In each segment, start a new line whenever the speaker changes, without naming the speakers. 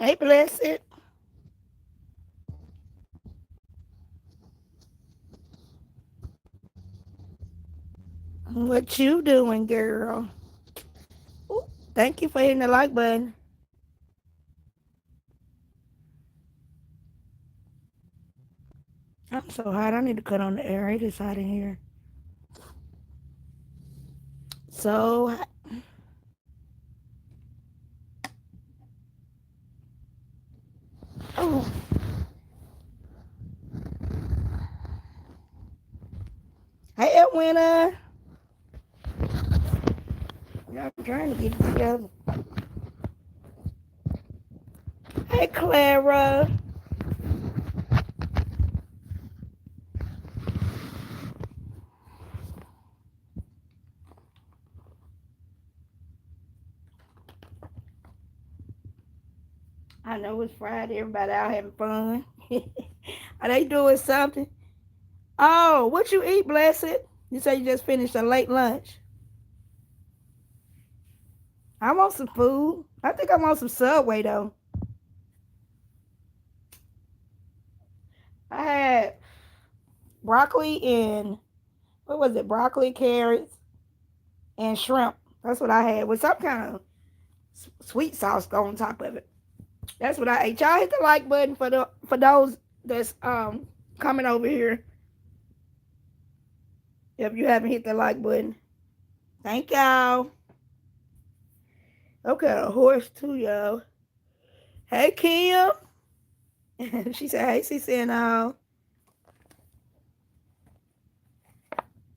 Hey, Blessed. What you doing, girl? Ooh, thank you for hitting the like button. I'm so hot. I need to cut on the air. It is hot in here. So, oh, hey, Edwina. I'm trying to get it together. Hey, Clara. I know it's Friday. Everybody out having fun. Are they doing something? Oh, what you eat, Blessed? You say you just finished a late lunch. I want some food. I think I want some Subway, though. I had broccoli and, what was it? Broccoli, carrots, and shrimp. That's what I had with some kind of sweet sauce on top of it. That's what I ate. Y'all hit the like button for those that's coming over here. If you haven't hit the like button, thank y'all. Okay, a horse too, y'all. Hey Kim. She said, "Hey, she said, y'all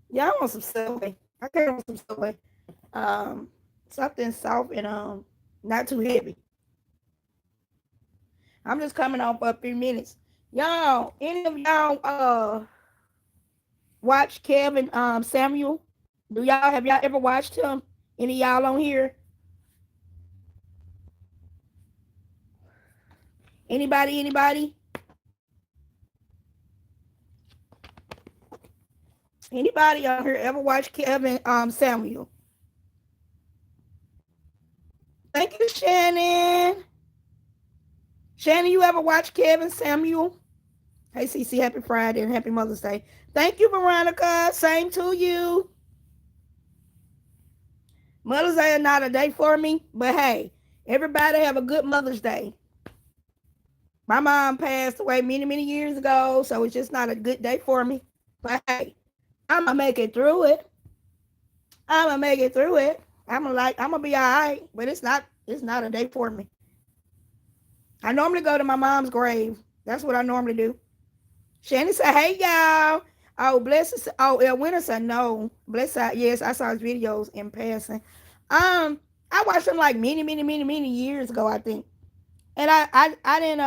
want some Subway? I can't want some Subway. Um, something soft and not too heavy. I'm just coming on for a few minutes. Y'all, any of y'all watch Kevin Samuel? Do y'all have y'all ever watched him? Any of y'all on here? Anybody? Anybody? Anybody on here ever watch Kevin Samuel? Thank you, Shannon. Shannon, you ever watch Kevin Samuel? Hey, CC, happy Friday and happy Mother's Day. Thank you, Veronica. Same to you. Mother's Day is not a day for me, but hey, everybody have a good Mother's Day. My mom passed away many, many years ago, so it's just not a good day for me. But hey, I'm gonna make it through it. I'm gonna make it through it. I'm gonna be all right, but it's not a day for me. I normally go to my mom's grave. That's what I normally do. Shannon said, "Hey y'all." Oh, bless. Oh, Winter said no. Bless. Yes, I saw his videos in passing. Um, I watched him like many, many, many, many years ago, I think. And I didn't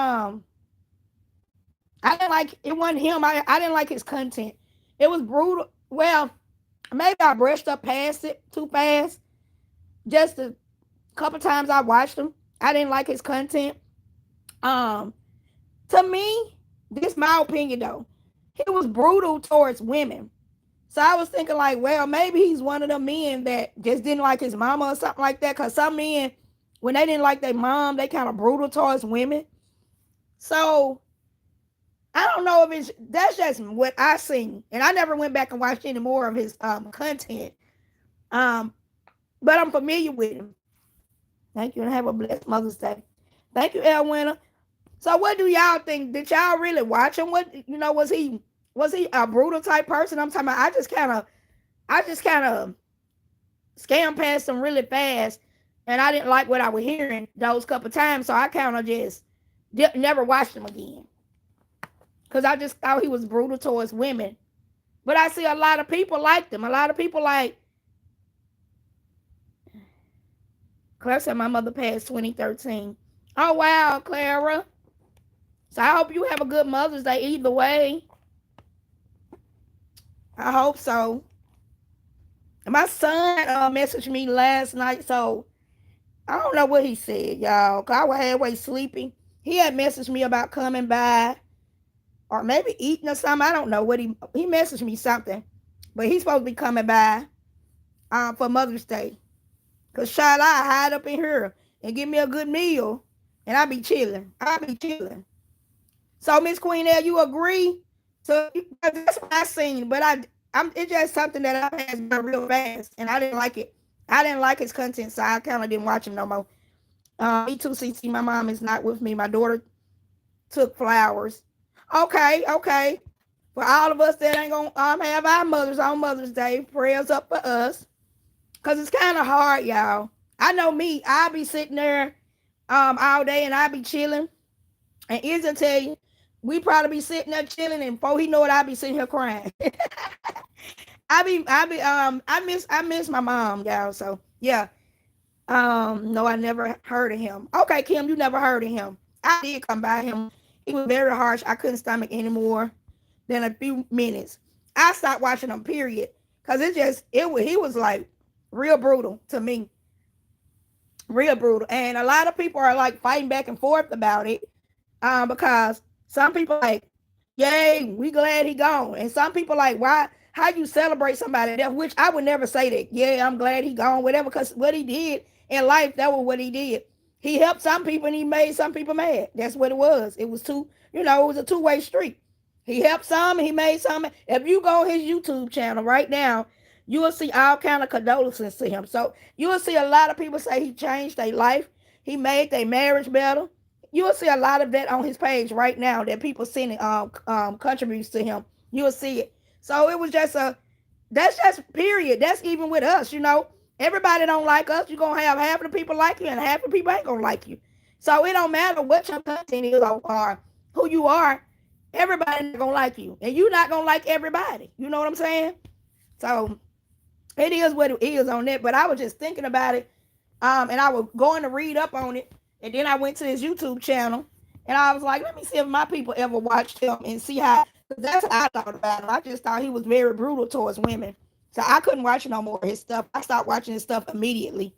like it. Wasn't him. I didn't like his content. It was brutal. Well, maybe I brushed up past it too fast. Just a couple times I watched him. I didn't like his content. Um, to me, this my opinion though. He was brutal towards women. So I was thinking like, well, maybe he's one of the men that just didn't like his mama or something like that. Cause some men, when they didn't like their mom, they kind of brutal towards women. So I don't know if it's that's just what I seen, and I never went back and watched any more of his content. Um, but I'm familiar with him. Thank you, and have a blessed Mother's Day. Thank you, El Winter. So, what do y'all think? Did y'all really watch him? What was he a brutal type person? I'm talking about. I just kind of scammed past him really fast, and I didn't like what I was hearing those couple times, so I kind of just never watched him again because I just thought he was brutal towards women. But I see a lot of people like them. A lot of people like Clara said my mother passed 2013. Oh wow, Clara. So I hope you have a good Mother's Day either way. I hope so. My son messaged me last night, so I don't know what he said, y'all. Cause I was halfway sleeping. He had messaged me about coming by or maybe eating or something. I don't know what he messaged me something, but he's supposed to be coming by for Mother's Day. Cause child, I hide up in here and give me a good meal. and I be chilling. I be chilling. So Miss Queen L, you agree? So that's what I seen, but I'm it's just something that I passed by real fast, and I didn't like it. I didn't like his content, so I kind of didn't watch him no more. Me too, CC. My mom is not with me. My daughter took flowers. Okay, okay. For all of us that ain't gonna have our mothers on Mother's Day, prayers up for us. Cause it's kind of hard, y'all. I know me. I'll be sitting there all day and I'll be chilling. And Izzy tell you, we probably be sitting there chilling, and before he know it, I'll be sitting here crying. I miss my mom, y'all. So yeah. No, I never heard of him. Okay, Kim, you never heard of him. I did come by him. He was very harsh. I couldn't stomach anymore than a few minutes. I stopped watching him, period. Cause he was like real brutal to me. Real brutal. And a lot of people are like fighting back and forth about it. Because some people like, yay, we glad he gone. And some people like, why how you celebrate somebody death, which I would never say that, yeah, I'm glad he gone, whatever, because what he did in life, that was what he did. He helped some people and he made some people mad. That's what it was. It was it was a two-way street. He helped some and he made some. If you go on his YouTube channel right now, you will see all kind of condolences to him. So you will see a lot of people say he changed their life. He made their marriage better. You will see a lot of that on his page right now that people sending contributes to him. You will see it. So it was that's just period. That's even with us. Everybody don't like us. You're gonna have half of the people like you and half of the people ain't gonna like you. So it don't matter what your content is or who you are, everybody not gonna like you. And you're not gonna like everybody. You know what I'm saying? So it is what it is on that. But I was just thinking about it. And I was going to read up on it. And then I went to his YouTube channel and I was like, let me see if my people ever watched him and see how, because that's what I thought about him. I just thought he was very brutal towards women. So I couldn't watch no more of his stuff. I stopped watching his stuff immediately.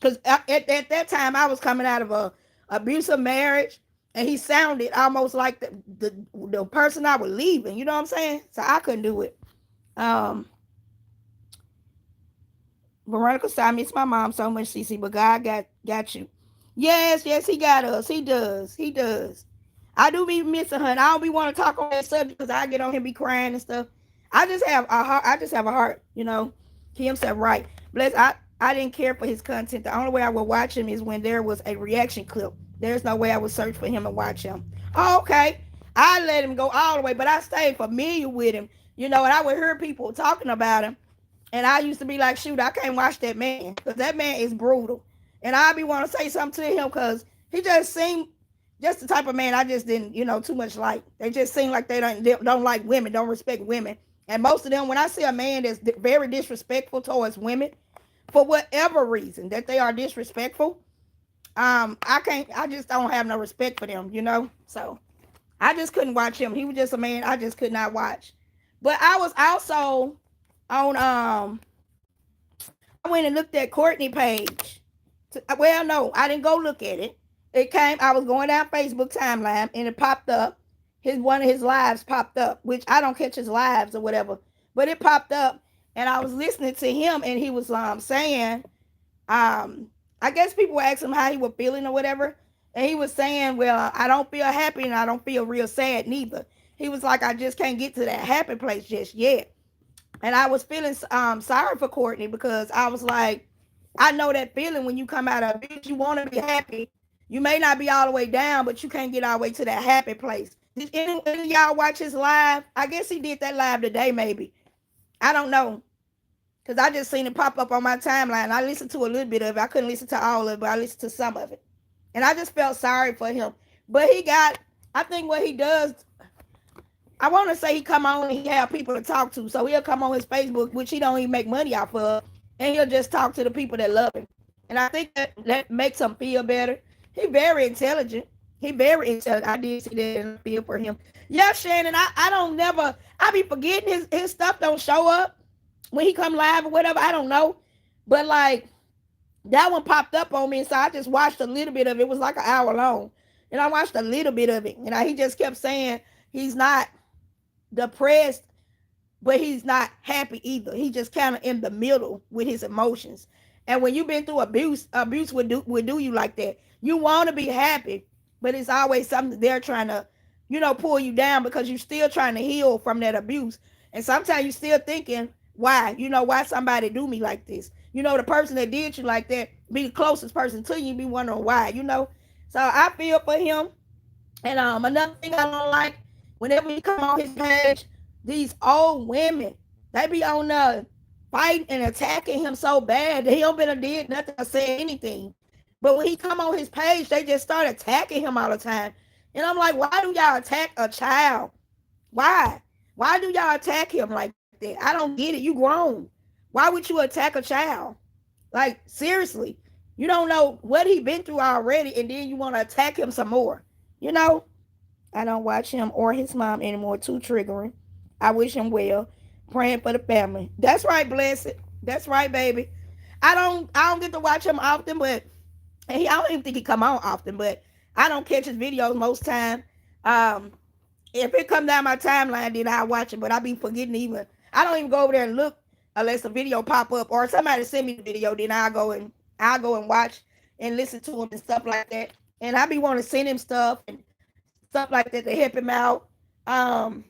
Because at that time, I was coming out of a abusive marriage and he sounded almost like the person I was leaving. You know what I'm saying? So I couldn't do it. Veronica said, I miss my mom so much, Cece, but God got you. Yes, he got us. He does. He does. I do be missing her. And I don't be want to talk on that subject because I get on here be crying and stuff. I just have a heart. I just have a heart. Kim said, right. Bless. I didn't care for his content. The only way I would watch him is when there was a reaction clip. There's no way I would search for him and watch him. Oh, okay. I let him go all the way, but I stayed familiar with him. And I would hear people talking about him. And I used to be like, shoot, I can't watch that man because that man is brutal. And I be want to say something to him because he just seemed just the type of man I just didn't, too much like. They just seem like they don't like women, don't respect women. And most of them, when I see a man that's very disrespectful towards women, for whatever reason that they are disrespectful, I just don't have no respect for them, So I just couldn't watch him. He was just a man I just could not watch. But I was also on I went and looked at Courtney page. Well, no, I didn't go look at it. I was going down Facebook timeline and it popped up. One of his lives popped up, which I don't catch his lives or whatever, but it popped up and I was listening to him and he was saying, I guess people were asking him how he was feeling or whatever. And he was saying, well, I don't feel happy and I don't feel real sad neither. He was like, I just can't get to that happy place just yet. And I was feeling sorry for Courtney because I was like, I know that feeling when you come out of it. You want to be happy. You may not be all the way down, but you can't get all the way to that happy place. Did any of y'all watch his live? I guess he did that live today, maybe. I don't know. Because I just seen it pop up on my timeline. I listened to a little bit of it. I couldn't listen to all of it, but I listened to some of it. And I just felt sorry for him. But I think what he does, I want to say he come on and he have people to talk to. So he'll come on his Facebook, which he don't even make money off of. And he'll just talk to the people that love him. And I think that makes him feel better. He very intelligent. I did see that and feel for him. Yeah, Shannon, I be forgetting his stuff don't show up when he come live or whatever. I don't know. But like, that one popped up on me. So I just watched a little bit of it. It was like an hour long. And I watched a little bit of it. And he just kept saying he's not depressed, but he's not happy either. He's just kind of in the middle with his emotions. And when you've been through abuse would do you like that. You want to be happy, but it's always something they're trying to, pull you down because you're still trying to heal from that abuse. And sometimes you're still thinking, why? Why somebody do me like this? The person that did you like that be the closest person to you, be wondering why. So I feel for him. And another thing I don't like, whenever he come on his page, these old women, they be on fighting and attacking him so bad that he don't been did nothing or say anything. But when he come on his page, they just start attacking him all the time. And I'm like, why do y'all attack a child? Why? Why do y'all attack him like that? I don't get it. You grown. Why would you attack a child? Like, seriously. You don't know what he been through already, and then you want to attack him some more. You know? I don't watch him or his mom anymore. Too triggering. I wish him well. Praying for the family. That's right, Blessed. That's right, baby. I don't get to watch him often, but I don't even think he come on often, but I don't catch his videos most time. Um, if it come down my timeline, then I watch it, but I be forgetting even. I don't even go over there and look unless the video pop up or somebody send me the video. Then I'll go and watch and listen to him and stuff like that. And I be wanting to send him stuff and stuff like that to help him out. Um,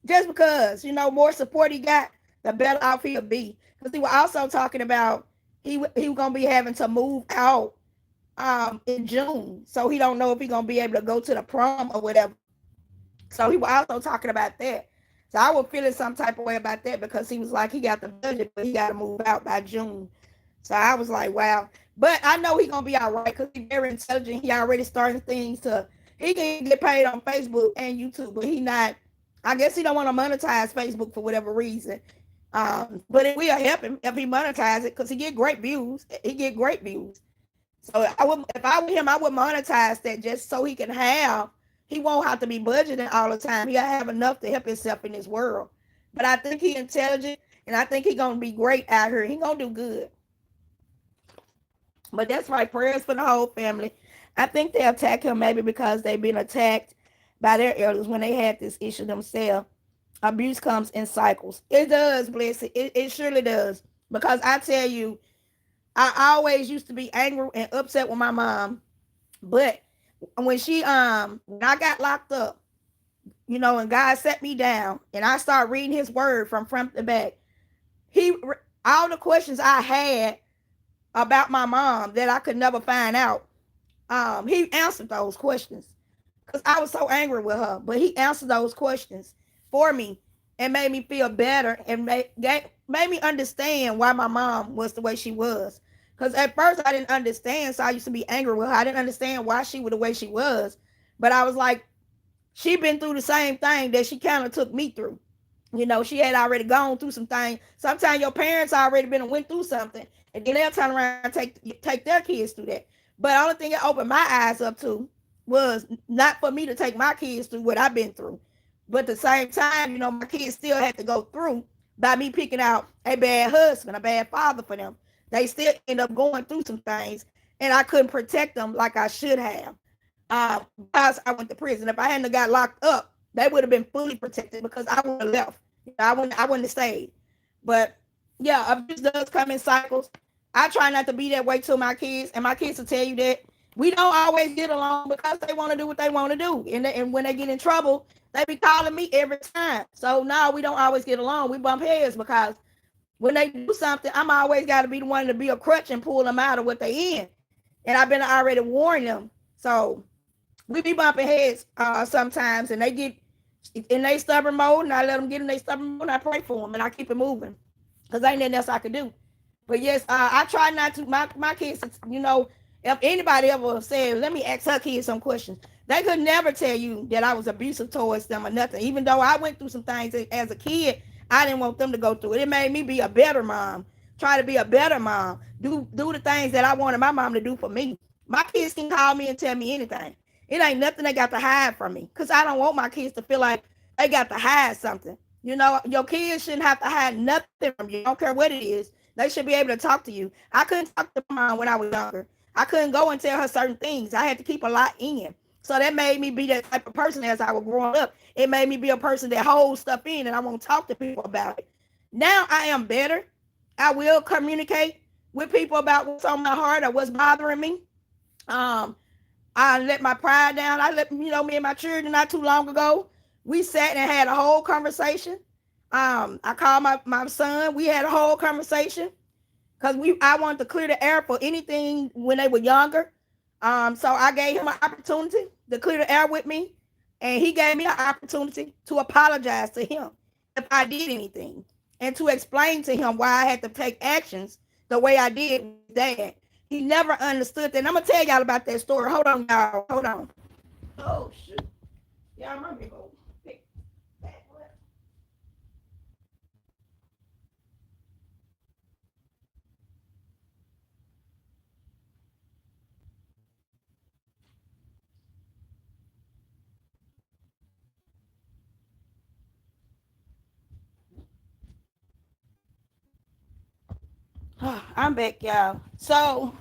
just because more support he got, the better off he'll be. Because he was also talking about he was gonna be having to move out in June, so he don't know if he gonna be able to go to the prom or whatever. So he was also talking about that. So I was feeling some type of way about that because he was like he got the budget, but he got to move out by June. So I was like, wow. But I know he gonna be all right because he's very intelligent. He already starting things to. He can get paid on Facebook and YouTube, but he not. I guess he don't want to monetize Facebook for whatever reason. But it will help him if he monetize it because he get great views. He get great views. So if I were him, I would monetize that just so he can have. He won't have to be budgeting all the time. He'll have enough to help himself in this world. But I think he intelligent, and I think he gonna be great out here. He gonna do good. But that's right. Prayers for the whole family. I think they attack him maybe because they've been attacked by their elders when they had this issue themselves. Abuse comes in cycles. It does, Bless it. It surely does. Because I tell you, I always used to be angry and upset with my mom. But when I got locked up, and God set me down and I started reading his word from front to back, he all the questions I had about my mom that I could never find out, he answered those questions because I was so angry with her. But he answered those questions for me and made me feel better and made me understand why my mom was the way she was. Because at first I didn't understand, so I used to be angry with her. I didn't understand why she was the way she was. But I was like, she been through the same thing that she kind of took me through. She had already gone through some things. Sometimes your parents already been and went through something, and then they'll turn around and take their kids through that. But the only thing it opened my eyes up to was not for me to take my kids through what I've been through. But at the same time, my kids still had to go through by me picking out a bad husband, a bad father for them. They still end up going through some things, and I couldn't protect them like I should have. Because I went to prison. If I hadn't got locked up, they would have been fully protected because I would have left. I wouldn't have stayed. But yeah, abuse does come in cycles. I try not to be that way to my kids, and my kids will tell you that we don't always get along because they want to do what they want to do. And when they get in trouble, they be calling me every time. So no, we don't always get along. We bump heads because when they do something, I'm always got to be the one to be a crutch and pull them out of what they in. And I've been already warning them. So we be bumping heads sometimes, and they get in their stubborn mode, and I let them get in their stubborn mode, and I pray for them, and I keep it moving because ain't nothing else I could do. But yes, I try not to. My kids, if anybody ever said, let me ask her kids some questions, they could never tell you that I was abusive towards them or nothing. Even though I went through some things as a kid, I didn't want them to go through it. It made me be a better mom, try to be a better mom, do the things that I wanted my mom to do for me. My kids can call me and tell me anything. It ain't nothing they got to hide from me because I don't want my kids to feel like they got to hide something. Your kids shouldn't have to hide nothing from you. I don't care what it is. They should be able to talk to you. I couldn't talk to my mom when I was younger. I couldn't go and tell her certain things. I had to keep a lot in. So that made me be that type of person as I was growing up. It made me be a person that holds stuff in and I won't talk to people about it. Now I am better. I will communicate, with people about what's on my heart or what's bothering me. Um, I let my pride down. I let me and my children not too long ago. We sat and had a whole conversation. I called my son. We had a whole conversation because I wanted to clear the air for anything when they were younger. So I gave him an opportunity to clear the air with me, and he gave me an opportunity to apologize to him if I did anything, and to explain to him why I had to take actions the way I did with Dad. He never understood that. And I'm gonna tell y'all about that story. Hold on, y'all. Hold on. Oh shoot. Y'all, my big old big fat lip. I'm back, y'all. So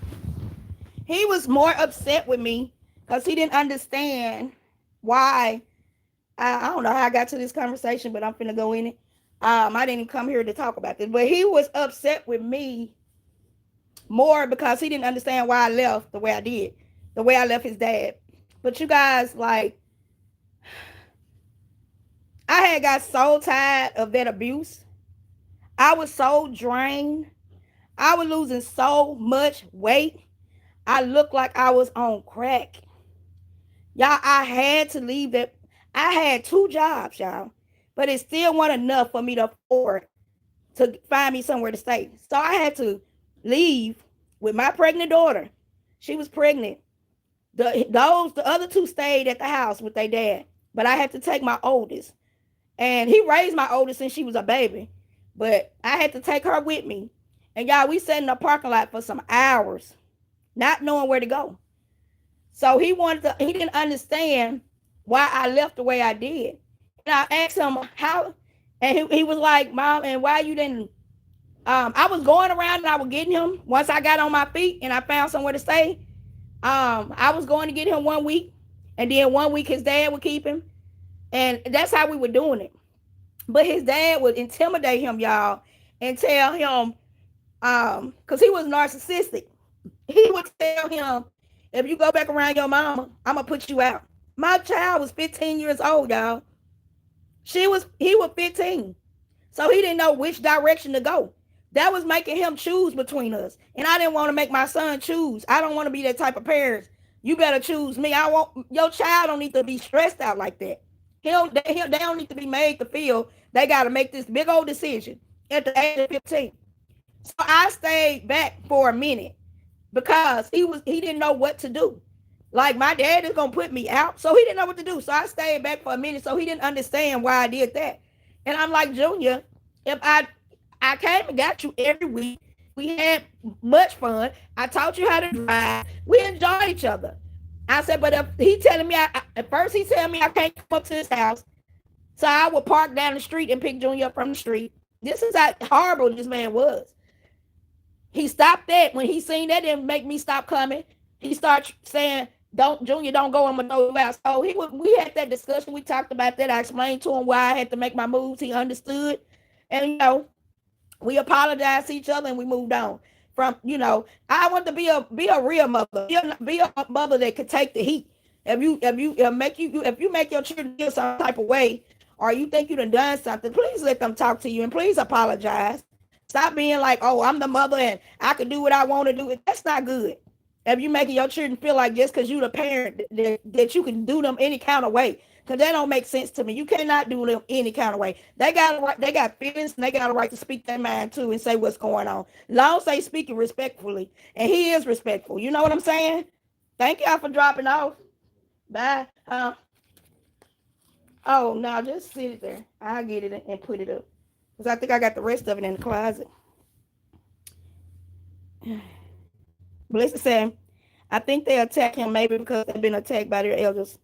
he was more upset with me because he didn't understand why. I don't know how I got to this conversation, but I'm finna go in it. I didn't come here to talk about this, but he was upset with me more because he didn't understand why I left the way I did, the way I left his dad. But you guys, like, I had got so tired of that abuse. I was so drained. I was losing so much weight. I looked like I was on crack. Y'all, I had to leave that. I had two jobs, y'all, but it still wasn't enough for me to afford to find me somewhere to stay. So I had to leave with my pregnant daughter. She was pregnant. The other two stayed at the house with their dad, but I had to take my oldest, and he raised my oldest since she was a baby, but I had to take her with me. And y'all, we sat in the parking lot for some hours, not knowing where to go. So he didn't understand why I left the way I did. And I asked him how, and he was like, Mom, and why you didn't, I was going around and I was getting him once I got on my feet and I found somewhere to stay. I was going to get him 1 week, and then 1 week his dad would keep him. And that's how we were doing it. But his dad would intimidate him, y'all, and tell him, because he was narcissistic. He would tell him, if you go back around your mama, I'm gonna put you out. My child was 15 years old, y'all. He was 15. So he didn't know which direction to go. That was making him choose between us. And I didn't want to make my son choose. I don't want to be that type of parent. You better choose me. I want your child don't need to be stressed out like that. They don't need to be made to feel they got to make this big old decision at the age of 15. So I stayed back for a minute because he didn't know what to do. Like, my dad is gonna put me out, so he didn't know what to do. So I stayed back for a minute, so he didn't understand why I did that. And I'm like, Junior, if I came and got you every week, we had much fun. I taught you how to drive. We enjoyed each other. I said, but if he telling me, at first he telling me I can't come up to his house, so I would park down the street and pick Junior up from the street. This is how horrible this man was. He stopped that when he seen that didn't make me stop coming. He started saying, "Don't Junior, don't go. I'm gonna throw you out." So we had that discussion. We talked about that. I explained to him why I had to make my moves. He understood, and we apologized to each other and we moved on. From I want to be a real mother, be a mother that could take the heat. If you make your children feel some type of way, or you think you done something, please let them talk to you and please apologize. Stop being like, oh, I'm the mother and I can do what I want to do. That's not good. If you making your children feel like just because you the parent that you can do them any kind of way, because that don't make sense to me. You cannot do them any kind of way. They got a right, they got feelings, and they got a right to speak their mind too and say what's going on. Long as they speaking respectfully, and he is respectful. You know what I'm saying? Thank y'all for dropping off. Bye. Oh no, just sit it there. I'll get it and put it up because I think I got the rest of it in the closet. Blessed said, I think they attack him maybe because they've been attacked by their elders.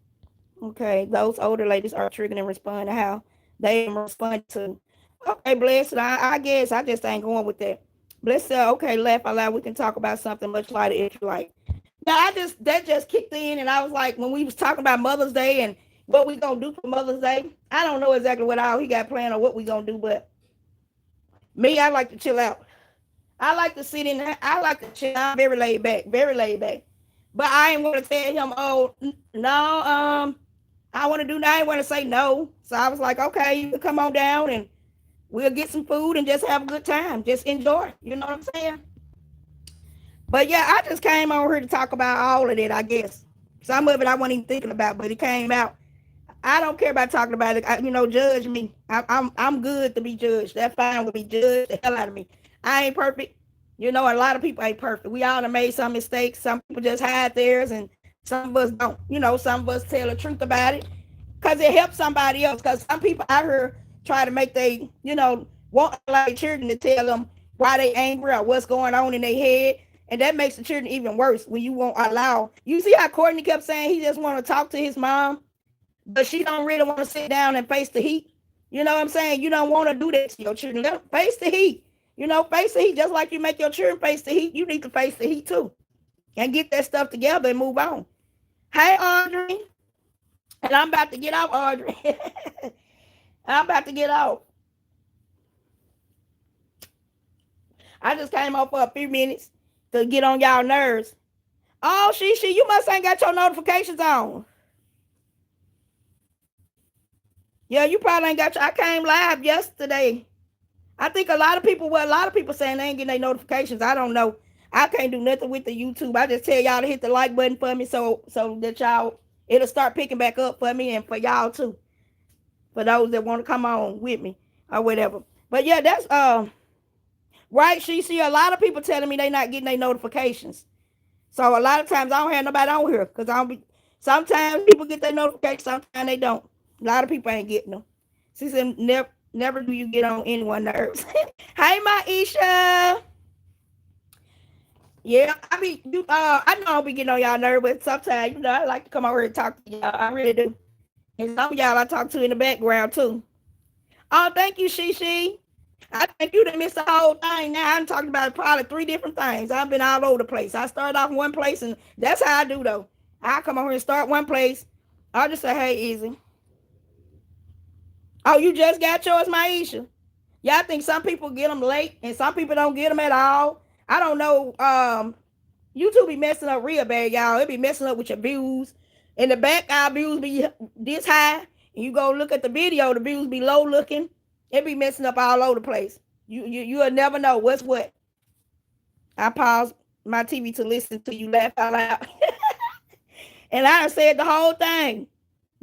Okay, those older ladies are triggered and respond to how they respond to. Okay, Blessed, I guess I just ain't going with that. Blessed said, okay, laugh out loud. We can talk about something much lighter if you like. Now, that just kicked in, and I was like, when we was talking about Mother's Day and what we gonna do for Mother's Day, I don't know exactly what all he got planned or what we gonna do, but me, I like to chill out. I like to sit in there. I like to chill. I'm very laid back, very laid back. But I ain't want to tell him, oh no, I want to do. I ain't want to say no. So I was like, okay, you can come on down and we'll get some food and just have a good time, just enjoy. You know what I'm saying? But yeah, I just came over here to talk about all of it. I guess some of it I wasn't even thinking about, but it came out. I don't care about talking about it. Judge me. I'm good to be judged. That's fine with me. Judge the hell out of me. I ain't perfect. A lot of people ain't perfect. We all have made some mistakes. Some people just hide theirs, and some of us don't. Some of us tell the truth about it because it helps somebody else. Because some people out here try to make want like children to tell them why they angry or what's going on in their head. And that makes the children even worse when you won't allow. You see how Courtney kept saying he just want to talk to his mom, but she don't really want to sit down and face the heat. You know what I'm saying? You don't want to do that to your children. Let them face the heat. Face the heat. Just like you make your children face the heat, you need to face the heat too. And get that stuff together and move on. Hey, Audrey. And I'm about to get out, Audrey. I'm about to get out. I just came up for a few minutes to get on y'all nerves. Oh, she, you must ain't got your notifications on. Yeah, you probably ain't got your, I came live yesterday. I think a lot of people saying they ain't getting their notifications. I don't know. I can't do nothing with the YouTube. I just tell y'all to hit the like button for me so that y'all, it'll start picking back up for me and for y'all too. For those that want to come on with me or whatever. But yeah, that's right. She see a lot of people telling me they not getting their notifications. So a lot of times I don't have nobody on here because I don't be. Sometimes people get their notifications, sometimes they don't. A lot of people ain't getting them. She said, never do you get on anyone's nerves. Hey, Maisha. Yeah, I know I'll be getting on y'all nerves, but sometimes, I like to come over here and talk to y'all. I really do. And some of y'all I talk to in the background too. Oh, thank you, Shishi. I think you done missed the whole thing now. I'm talking about probably 3 different things. I've been all over the place. I started off in one place, and that's how I do, though. I come over here and start one place. I'll just say, hey, easy. Oh, you just got yours, Maisha? Yeah, I think some people get them late, and some people don't get them at all. I don't know. YouTube be messing up real bad, y'all. It be messing up with your views. In the back, our views be this high. And you go look at the video, the views be low looking. It be messing up all over the place. You'll never know what's what. I paused my TV to listen to you laugh out loud. And I said the whole thing.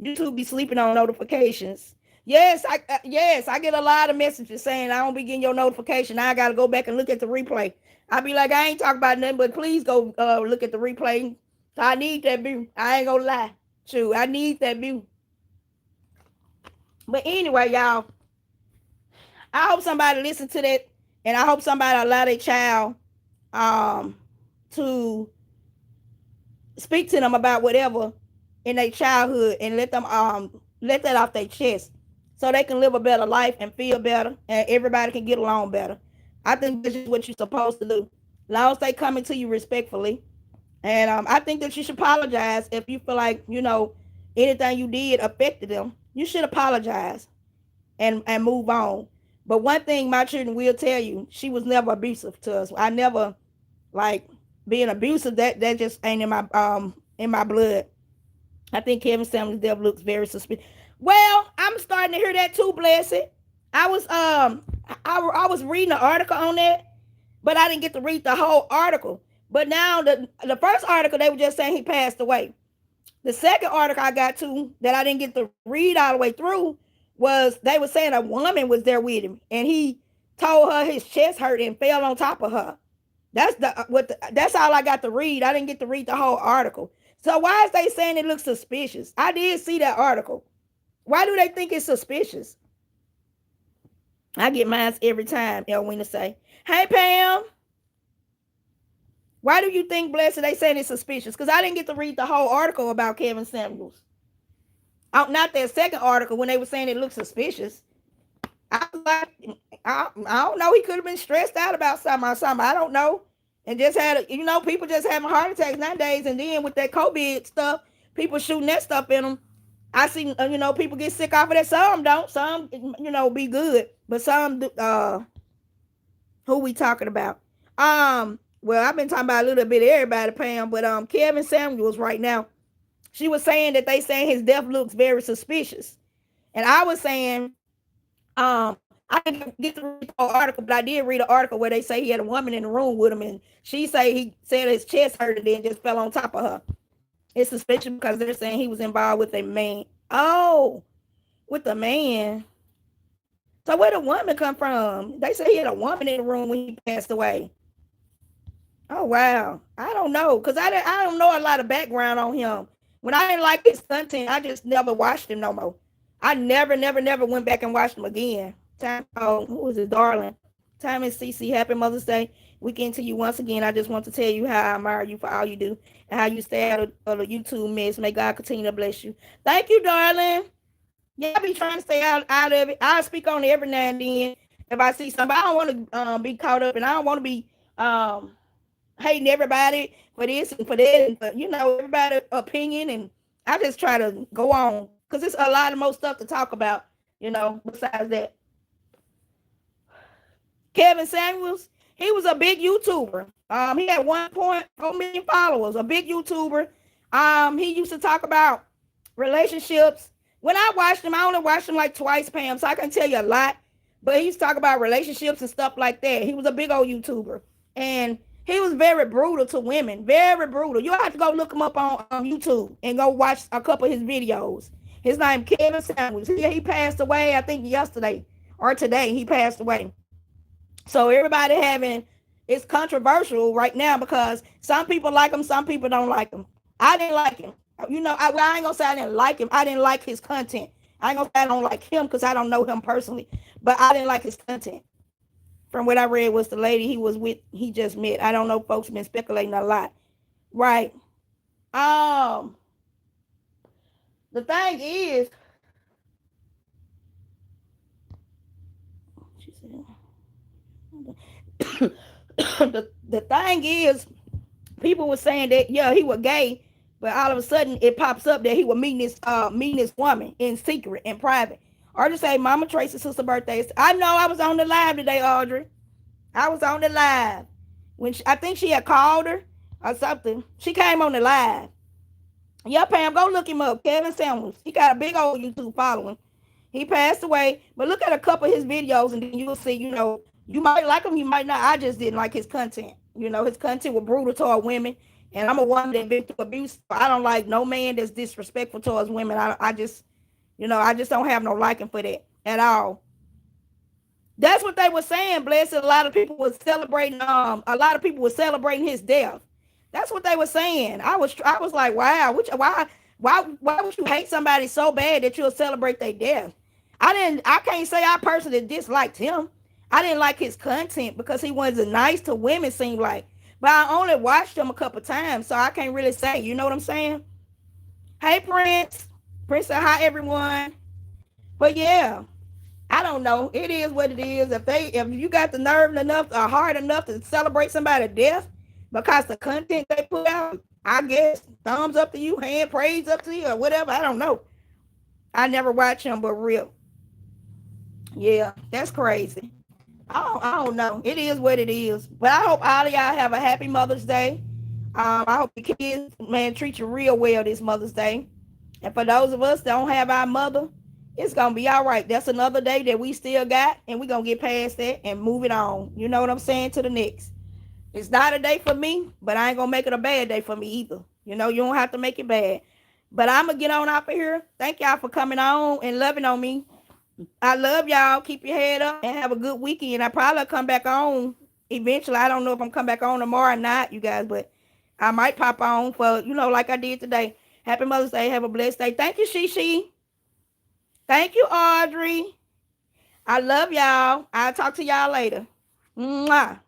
YouTube be sleeping on notifications. Yes, I get a lot of messages saying I don't be getting your notification. Now I got to go back and look at the replay. I be like, I ain't talking about nothing, but please go look at the replay. I need that view. I ain't gonna lie. True, I need that view. But anyway, y'all, I hope somebody listen to that, and I hope somebody allow their child to speak to them about whatever in their childhood and let that off their chest so they can live a better life and feel better and everybody can get along better. I think this is what you're supposed to do. As long as they coming to you respectfully. And I think that you should apologize if you feel like, anything you did affected them. You should apologize and move on. But one thing my children will tell you, she was never abusive to us. I never being abusive. That just ain't in my blood. I think Kevin Samuels devil looks very suspicious. Well, I'm starting to hear that too, Blessed. I was reading an article on that, but I didn't get to read the whole article. But now the first article, they were just saying he passed away. The second article I got to that I didn't get to read all the way through was they were saying a woman was there with him and he told her his chest hurt and fell on top of her. That's all I got to read. I didn't get to read the whole article. So why is they saying it looks suspicious? I did see that article. Why do they think it's suspicious? I get mine every time, Elwina say. Hey, Pam. Why do you think, Blessed, they saying it's suspicious? Because I didn't get to read the whole article about Kevin Samuels. Not that second article when they were saying it looked suspicious. I was like, I don't know. He could have been stressed out about something or something. I don't know. And just had, people just having heart attacks nowadays. And then with that COVID stuff, people shooting that stuff in them. I see, people get sick off of that. Some don't. Some, be good. But some, who we talking about? Well, I've been talking about a little bit of everybody, Pam, but Kevin Samuels right now, she was saying that they saying his death looks very suspicious. And I was saying, I didn't get to read the whole article, but I did read an article where they say he had a woman in the room with him, and she say he said his chest hurt and then just fell on top of her. It's suspicious because they're saying he was involved with a man. Oh, with a man. So where the woman come from? They say he had a woman in the room when he passed away. Oh wow, I don't know because I don't know a lot of background on him. When I didn't like his content, I just never watched him no more. I never went back and watched him again. Time, oh, who was it, darling? Time is CC. Happy Mother's Day weekend to you once again. I just want to tell you how I admire you for all you do and how you stay out of the YouTube mess. May God continue to bless you. Thank you, darling. Yeah, I be trying to stay out of it. I speak on it every now and then if I see somebody. I don't want to be caught up, and I don't want to be hating everybody for this and for that, and for, everybody opinion. And I just try to go on because it's a lot of more stuff to talk about. Besides that, Kevin Samuels, he was a big YouTuber. He had 1.4 million followers. A big YouTuber. He used to talk about relationships. When I watched him, I only watched him like twice, Pam, so I can tell you a lot. But he used to talk about relationships and stuff like that. He was a big old YouTuber. And he was very brutal to women. Very brutal. You have to go look him up on YouTube and go watch a couple of his videos. His name Kevin Samuels. He passed away, I think, yesterday or today. He passed away. So everybody it's controversial right now because some people like him, some people don't like him. I didn't like him. I ain't gonna say I didn't like him. I didn't like his content. I ain't gonna say I don't like him because I don't know him personally, but I didn't like his content. From what I read was the lady he was with, he just met. I don't know, folks been speculating a lot. Right. The thing is, she said, the thing is, people were saying that, yeah, he was gay, but all of a sudden it pops up that he was meeting this woman in secret, in private. Or just say, Mama Tracy's sister birthday. I know I was on the live today, Audrey. I was on the live. I think she had called her or something. She came on the live. Yeah, Pam, go look him up. Kevin Samuels. He got a big old YouTube following. He passed away, but look at a couple of his videos and then you'll see, you might like him, you might not. I just didn't like his content. His content was brutal toward women. And I'm a woman that been through abuse. I don't like no man that's disrespectful towards women. I just don't have no liking for that at all. That's what they were saying, Blessed. A lot of people were celebrating. A lot of people were celebrating his death. That's what they were saying. I was like, wow, why would you hate somebody so bad that you'll celebrate their death? I can't say I personally disliked him. I didn't like his content because he wasn't nice to women, seemed like. But I only watched him a couple times, so I can't really say. You know what I'm saying? Hey, Prince. Prince said, hi, everyone. But yeah, I don't know. It is what it is. If you got the nerve enough or hard enough to celebrate somebody's death because the content they put out, I guess thumbs up to you, hand praise up to you, or whatever. I don't know. I never watch him, but real. Yeah, that's crazy. I don't know. It is what it is. But I hope all of y'all have a happy Mother's Day. I hope the kids, man, treat you real well this Mother's Day. And for those of us that don't have our mother, it's going to be all right. That's another day that we still got, and we're going to get past that and move it on. You know what I'm saying? To the next. It's not a day for me, but I ain't going to make it a bad day for me either. You don't have to make it bad. But I'm going to get on off of here. Thank y'all for coming on and loving on me. I love y'all. Keep your head up and have a good weekend. I probably come back on eventually. I don't know if I'm come back on tomorrow or not, you guys, but I might pop on for, like I did today. Happy Mother's Day. Have a blessed day. Thank you, Shishi. Thank you, Audrey. I love y'all. I'll talk to y'all later. Mwah.